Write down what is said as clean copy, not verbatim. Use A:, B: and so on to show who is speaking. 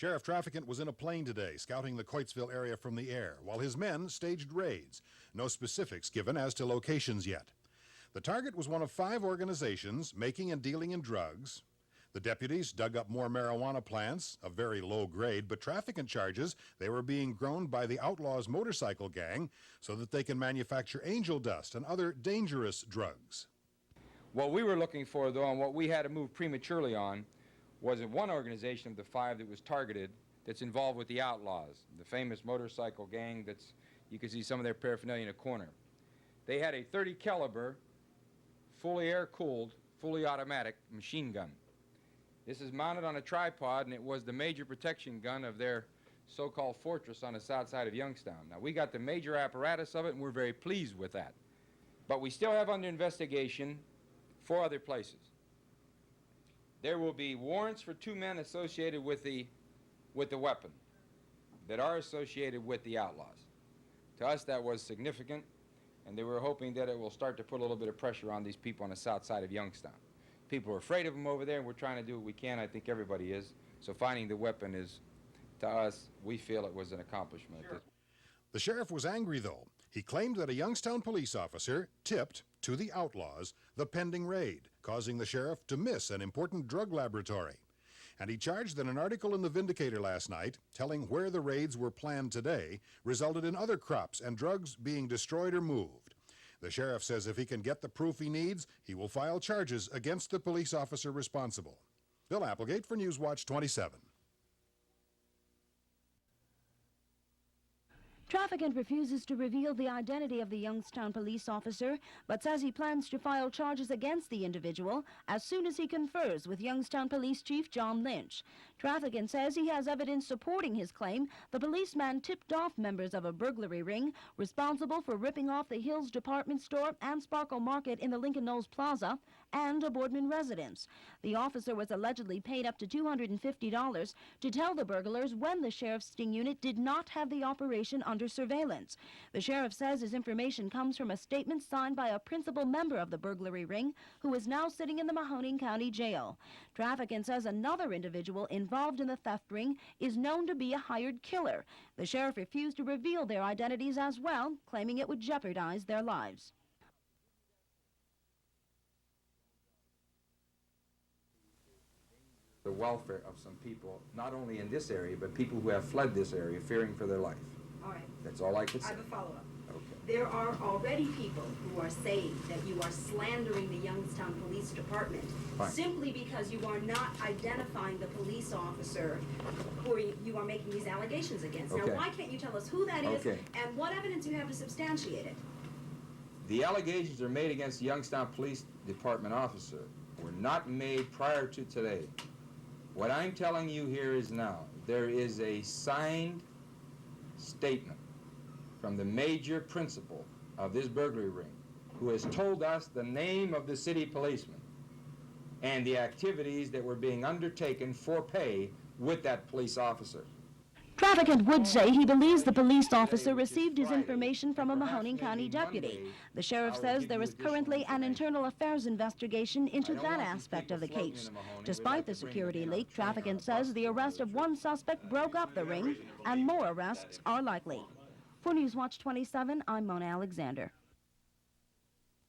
A: Sheriff Traficant was in a plane today, scouting the Coitesville area from the air, while his men staged raids. No specifics given as to locations yet. The target was one of 5 organizations making and dealing in drugs. The deputies dug up more marijuana plants, of very low grade, but Traficant charges they were being grown by the Outlaws motorcycle gang so that they can manufacture angel dust and other dangerous drugs.
B: What we were looking for, though, and what we had to move prematurely on, was one organization of the 5 that was targeted that's involved with the Outlaws, the famous motorcycle gang that's, you can see some of their paraphernalia in a corner. They had a .30 caliber, fully air-cooled, fully automatic machine gun. This is mounted on a tripod, and it was the major protection gun of their so-called fortress on the south side of Youngstown. Now, we got the major apparatus of it, and we're very pleased with that. But we still have under investigation 4 other places. There will be warrants for 2 men associated with the weapon that are associated with the Outlaws. To us, that was significant, and they were hoping that it will start to put a little bit of pressure on these people on the south side of Youngstown. People are afraid of them over there, and we're trying to do what we can. I think everybody is. So finding the weapon is, to us, we feel it was an accomplishment. Sure.
A: The sheriff was angry, though. He claimed that a Youngstown police officer tipped to the Outlaws the pending raid, causing the sheriff to miss an important drug laboratory. And he charged that an article in the Vindicator last night telling where the raids were planned today resulted in other crops and drugs being destroyed or moved. The sheriff says if he can get the proof he needs, he will file charges against the police officer responsible. Bill Applegate for Newswatch 27.
C: Traficant refuses to reveal the identity of the Youngstown police officer, but says he plans to file charges against the individual as soon as he confers with Youngstown Police Chief John Lynch. Traficant says he has evidence supporting his claim the policeman tipped off members of a burglary ring responsible for ripping off the Hills Department Store and Sparkle Market in the Lincoln Knolls Plaza and a Boardman residence. The officer was allegedly paid up to $250 to tell the burglars when the sheriff's sting unit did not have the operation under surveillance. The sheriff says his information comes from a statement signed by a principal member of the burglary ring who is now sitting in the Mahoning County Jail. Traficant says another individual involved in the theft ring is known to be a hired killer. The sheriff refused to reveal their identities as well, claiming it would jeopardize their lives.
B: The welfare of some people, not only in this area, but people who have fled this area fearing for their life.
D: All right.
B: That's all I could say.
D: I have a follow-up.
B: Okay.
D: There are already people who are saying that you are slandering the Youngstown Police Department.
B: Fine.
D: Simply because you are not identifying the police officer who you are making these allegations against.
B: Okay.
D: Now, why can't you tell us who that is
B: Okay.
D: and what evidence you have to substantiate it?
B: The allegations are made against the Youngstown Police Department officer were not made prior to today. What I'm telling you here is now, there is a signed statement from the major principal of this burglary ring who has told us the name of the city policeman and the activities that were being undertaken for pay with that police officer.
C: Traficant would say he believes the police officer received his information from a Mahoning County deputy. The sheriff says there is currently an internal affairs investigation into that aspect of the case. Despite the security leak, Traficant says the arrest of one suspect broke up the ring and more arrests are likely. For Newswatch 27, I'm Mona Alexander.